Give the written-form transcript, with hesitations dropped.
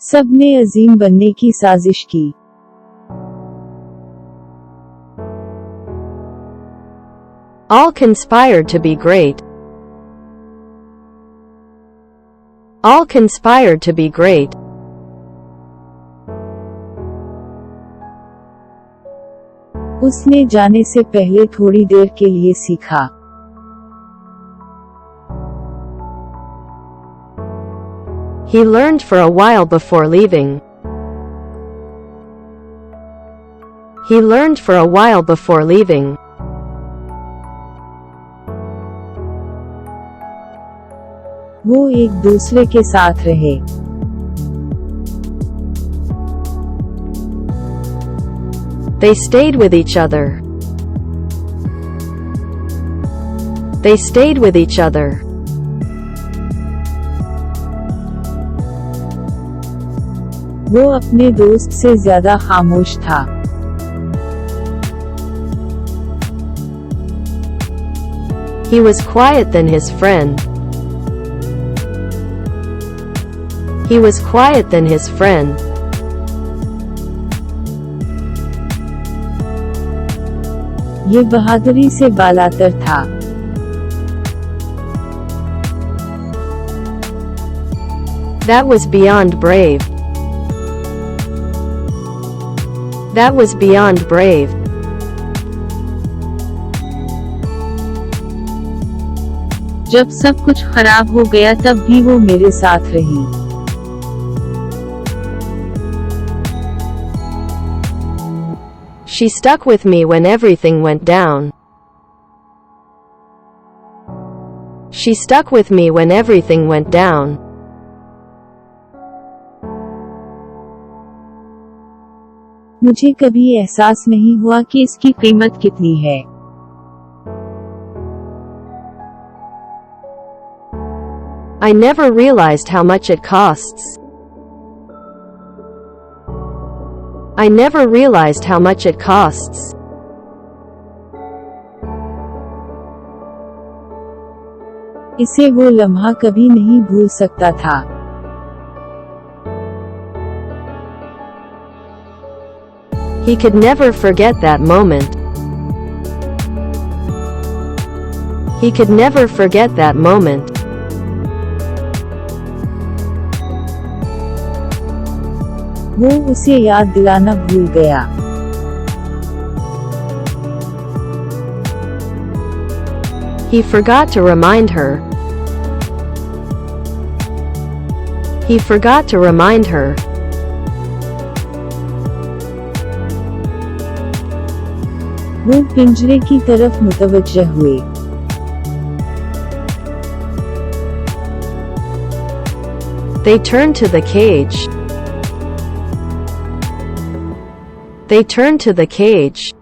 सब ने अजीम बनने की साजिश की। All conspired to be great. All conspired to be great. उसने जाने से पहले थोड़ी देर के लिए सीखा। He learned for a while before leaving. He learned for a while before leaving. वो एक दूसरे के साथ रहे। They stayed with each other. They stayed with each other. वो अपने दोस्त से ज्यादा खामोश था। He was quiet than his friend. He was quiet than his friend. ये बहादुरी से बालातर था। That was beyond brave. That was beyond brave. जब सब कुछ खराब हो गया तब भी वो मेरे साथ रही। She stuck with me when everything went down. She stuck with me when everything went down. मुझे कभी एहसास नहीं हुआ कि इसकी कीमत कितनी है। I never realized how much it costs. I never realized how much it costs. इसे वो लम्हा कभी नहीं भूल सकता था। He could never forget that moment. He could never forget that moment. वो उसे याद दिलाना भूल गया। He forgot to remind her. He forgot to remind her. वो पिंजरे की तरफ मुतवज्जह हुए। They turned to the cage. They turned to the cage.